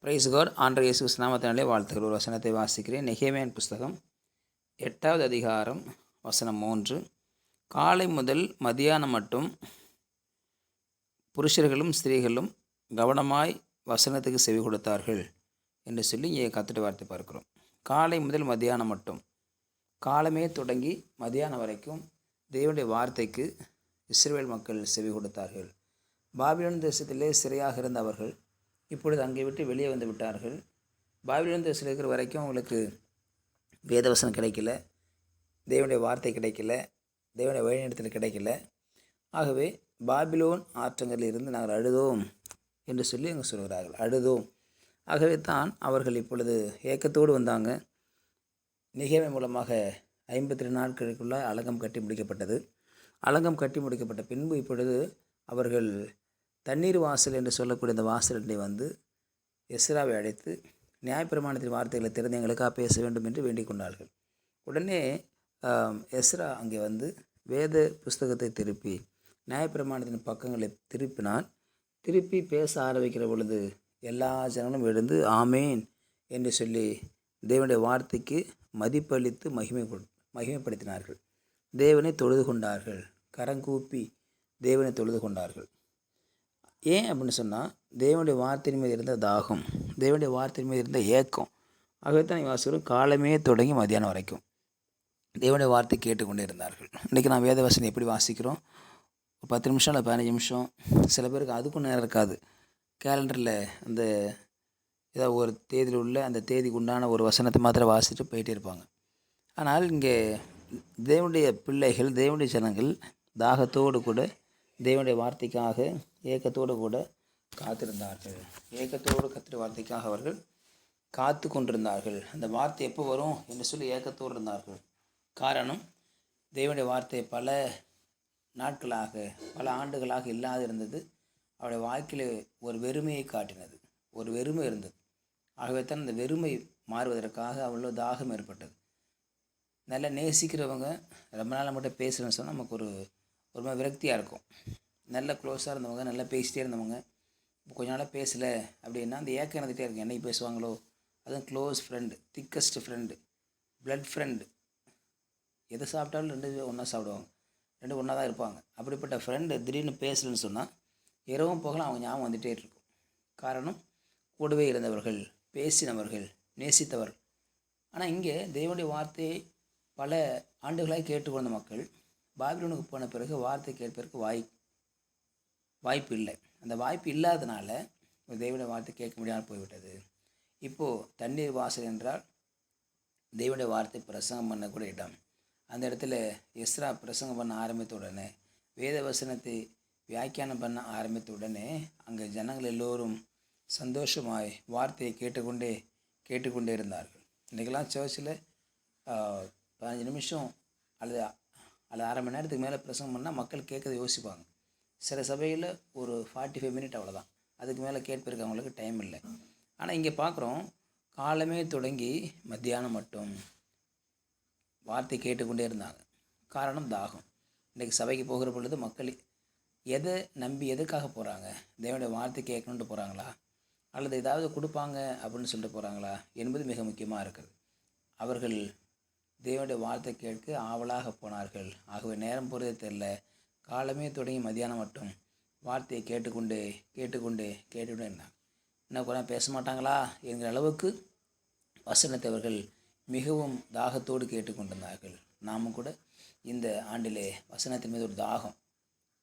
Price God. ஆண்டவர் இயேசு கிறிஸ்து நாமத்தினாலே வாழ்த்துக்கள். ஒரு வசனத்தை வாசிக்கிறேன். நெகேமியாவின் புஸ்தகம் 8வது அதிகாரம் வசனம் 3. காலை முதல் மதியானம் மட்டும் புருஷர்களும் ஸ்திரீகளும் கவனமாய் வசனத்துக்கு செவி கொடுத்தார்கள் என்று சொல்லி இங்கே கர்த்தருடைய வார்த்தை பார்க்கிறோம். காலை முதல் மதியானம் மட்டும், காலமே தொடங்கி மதியானம் வரைக்கும் தேவனுடைய வார்த்தைக்கு இஸ்ரவேல் மக்கள் செவி கொடுத்தார்கள். பாபிலோன் தேசத்திலே சிறையாக இருந்த அவர்கள் இப்பொழுது அங்கே விட்டு வெளியே வந்து விட்டார்கள். பாபிலோன் தேசத்தில் இருக்கிற வரைக்கும் அவங்களுக்கு வேதவசனம் கிடைக்கல, தேவனுடைய வார்த்தை கிடைக்கல, தேவனுடைய வழிநடத்தல் கிடைக்கல. ஆகவே பாபிலோன் ஆற்றங்களில் இருந்து நாங்கள் அழுதோம் என்று சொல்லி அங்கே சொல்கிறார்கள். அழுதோம். ஆகவே தான் அவர்கள் இப்பொழுது ஏக்கத்தோடு வந்தாங்க. நெகேமியா மூலமாக 52 நாட்களுக்குள்ள அலங்கம் கட்டி முடிக்கப்பட்டது. அலங்கம் கட்டி முடிக்கப்பட்ட பின்பு இப்பொழுது அவர்கள் தண்ணீர் வாசல் என்று சொல்லக்கூடிய இந்த வாசலினை வந்து எஸ்ராவை அழைத்து நியாயப்பிரமாணத்தின் வார்த்தைகளை திறந்து எங்களுக்காக பேச வேண்டும் என்று வேண்டிக் கொண்டார்கள். உடனே எஸ்ரா அங்கே வந்து வேத புஸ்தகத்தை திருப்பி நியாயப்பிரமாணத்தின் பக்கங்களை திருப்பினால், திருப்பி பேச ஆரம்பிக்கிற பொழுது எல்லா ஜனங்களும் எழுந்து ஆமேன் என்று சொல்லி தேவனுடைய வார்த்தைக்கு மதிப்பளித்து மகிமைப்படுத்தினார்கள். தேவனை தொழுது கொண்டார்கள். கரங்கூப்பி தேவனை தொழுது கொண்டார்கள். ஏன் அப்படின்னு சொன்னால், தேவனுடைய வார்த்தையின் மீது இருந்த தாகம், தேவனுடைய வார்த்தையின் மீது இருந்த ஏக்கம். ஆகவே தான் வாசிக்கிறோம், காலமே தொடங்கி மதியானம் வரைக்கும் தேவனுடைய வார்த்தை கேட்டுக்கொண்டே இருந்தார்கள். இன்றைக்கி நான் வேதவசனம் எப்படி வாசிக்கிறோம்? ஒரு 10 நிமிஷம் இல்லை 15 நிமிஷம், சில பேருக்கு அதுக்கும் நேரம் இருக்காது. கேலண்டரில் அந்த ஏதாவது ஒரு தேதியில் உள்ள அந்த தேதிக்கு உண்டான ஒரு வசனத்தை மாத்திரம் வாசிட்டு போயிட்டே இருப்பாங்க. ஆனால் இங்கே தேவனுடைய பிள்ளைகள், தேவனுடைய ஜனங்கள் தாகத்தோடு கூட தேவனுடைய வார்த்தைக்காக ஏக்கத்தோடு கூட காத்திருந்தார்கள். ஏக்கத்தோடு கர்த்தருடைய வார்த்தைக்காக அவர்கள் காத்து கொண்டிருந்தார்கள். அந்த வார்த்தை எப்போ வரும் என்று சொல்லி ஏக்கத்தோடு இருந்தார்கள். காரணம், தேவனுடைய வார்த்தை பல நாட்களாக, பல ஆண்டுகளாக இல்லாது இருந்தது. அவருடைய வாழ்க்கையில் ஒரு வெறுமையை காட்டினது, ஒரு வெறுமை இருந்தது. ஆகவே தான் அந்த வெறுமை மாறுவதற்காக அவ்வளோ தாகம் ஏற்பட்டது. நல்லா நேசிக்கிறவங்க ரொம்ப நாள் நம்மகிட்ட பேசுகிறேன்னு சொன்னால் நமக்கு ஒரு மாதிரி விரக்தியாக இருக்கும். நல்ல க்ளோஸாக இருந்தவங்க, நல்லா பேசிகிட்டே இருந்தவங்க இப்போ கொஞ்ச நாளாக பேசலை அப்படின்னா அந்த ஏக்கம் இருந்துகிட்டே இருக்கும். என்னைக்கு பேசுவாங்களோ, அதுவும் close friend, thickest friend, blood friend. எதை சாப்பிட்டாலும் 2 ஒன்றா சாப்பிடுவாங்க, 2 ஒன்றா தான் இருப்பாங்க. அப்படிப்பட்ட ஃப்ரெண்டு திடீர்னு பேசலைன்னு சொன்னால் இரவும் போகலாம் அவங்க ஞாபகம் வந்துகிட்டே இருக்கும். காரணம், கூடவே இருந்தவர்கள், பேசினவர்கள், நேசித்தவர்கள். ஆனால் இங்கே தேவனுடைய வார்த்தையை பல ஆண்டுகளாக கேட்டுக்கொண்ட மக்கள் பாபிலோனுக்கு போன பிறகு வார்த்தை கேட்பதற்கு வாய்ப்பு இல்லை. அந்த வாய்ப்பு இல்லாதனால தேவனுடைய வார்த்தை கேட்க முடியாமல் போய்விட்டது. இப்போது தண்ணீர் வாசல் என்றால் தேவனுடைய வார்த்தை பிரசங்கம் பண்ணக்கூட இடம். அந்த இடத்துல எஸ்ரா பிரசங்கம் பண்ண ஆரம்பித்த உடனே, வேத வசனத்தை வியாக்கியானம் பண்ண ஆரம்பித்த உடனே அங்கே ஜனங்கள் எல்லோரும் சந்தோஷமாய் வார்த்தையை கேட்டுக்கொண்டே இருந்தார்கள். இன்றைக்கெல்லாம் சர்ச்சில் 15 நிமிஷம் அல்லது அரை மணி நேரத்துக்கு மேலே பிரசங்கம் பண்ணால் மக்கள் கேட்கறத யோசிப்பாங்க. சில சபையில் ஒரு 45 மினிட் அவ்வளோதான், அதுக்கு மேலே கேட்பதற்கு அவங்களுக்கு டைம் இல்லை. ஆனால் இங்கே பார்க்குறோம், காலமே தொடங்கி மத்தியானம் மட்டும் வார்த்தை கேட்டுக்கொண்டே இருந்தாங்க. காரணம் தாகம். இன்றைக்கி சபைக்கு போகிற பொழுது மக்கள் எதை நம்பி எதுக்காக போகிறாங்க? தேவனுடைய வார்த்தை கேட்கணுன்ட்டு போகிறாங்களா, அல்லது ஏதாவது கொடுப்பாங்க அப்படின்னு சொல்லிட்டு போகிறாங்களா என்பது மிக முக்கியமாக இருக்குது. அவர்கள் தேவனுடைய வார்த்தை கேட்க ஆவலாக போனார்கள். ஆகவே நேரம் போகிறதே தெரில. காலமே தொடங்கி மதியானம் மட்டும் வார்த்தையை கேட்டுக்கொண்டே இருந்தாங்க. இன்னும் கூட பேச மாட்டாங்களா என்கிற அளவுக்கு வசனத்தை அவர்கள் மிகவும் தாகத்தோடு கேட்டுக்கொண்டிருந்தார்கள். நாமும் கூட இந்த ஆண்டிலே வசனத்தின் மீது ஒரு தாகம்,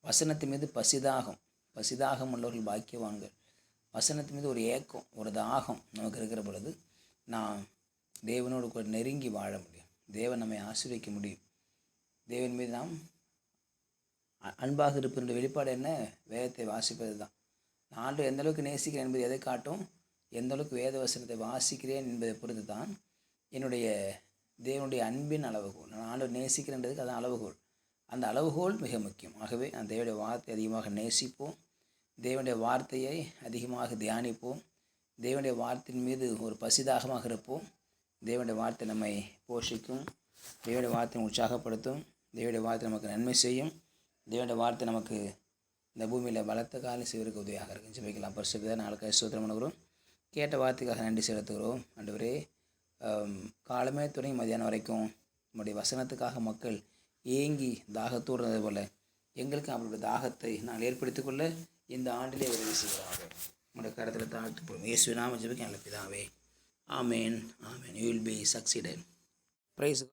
வசனத்தின் மீது பசிதாகம் உள்ளவர்கள் பாக்கியவான்கள். வசனத்தின் மீது ஒரு ஏக்கம், ஒரு தாகம் நமக்கு இருக்கிற பொழுது நாம் தேவனோடு கூட நெருங்கி வாழ முடியும். தேவன் நம்மை ஆசீர்வதிக்க முடியும். தேவன் மீது நாம் அன்பாக இருப்பதனுடைய வெளிப்பாடு என்ன? வேதத்தை வாசிப்பது தான். நான் எந்தளவுக்கு நேசிக்கிறேன் என்பது எதை காட்டும்? எந்தளவுக்கு வேத வசனத்தை வாசிக்கிறேன் என்பதை பொறுத்து தான் என்னுடைய தேவனுடைய அன்பின் அளவுகோல். நான் ஆண்டவர் நேசிக்கிறேன்றதுக்கு அதான் அளவுகோல். அந்த அளவுகோல் மிக முக்கியம். ஆகவே அந்த தேவனுடைய வார்த்தை அதிகமாக நேசிப்போம், தேவனுடைய வார்த்தையை அதிகமாக தியானிப்போம், தேவனுடைய வார்த்தையின் மீது ஒரு பசிதாகமாக இருப்போம். தேவனுடைய வார்த்தை நம்மை போஷிக்கும், தேவனுடைய வார்த்தை உற்சாகப்படுத்தும், தேவனுடைய வார்த்தை நமக்கு நன்மை செய்யும், தேவனுடைய வார்த்தை நமக்கு இந்த பூமியில் பலத்த காலம் செய்வதற்கு உதவியாக இருக்கும். ஜெபிக்கலாம். பரிசுத்த நாளுக்காக ஸ்தோத்திரம் பண்ணுகிறோம். கேட்ட வார்த்தைக்காக நன்றி செலுத்துகிறோம். ஆண்டவரே, காலமே தொடங்கி மதியானம் வரைக்கும் நம்முடைய வசனத்துக்காக மக்கள் ஏங்கி தாகத்தோடு இருந்தது போல் எங்களுக்கும் அவருடைய தாகத்தை நான் ஏற்படுத்திக் கொள்ள இந்த ஆண்டிலே உதவி செய்கிறாங்க. உங்களுடைய கருத்தில் தாழ்த்து போடும் இயேசுவின் நாமத்தில் ஜெபிக்கிறேன் நல்ல பிதாவே. ஆமேன், ஆமேன். You will be succeeded. Price.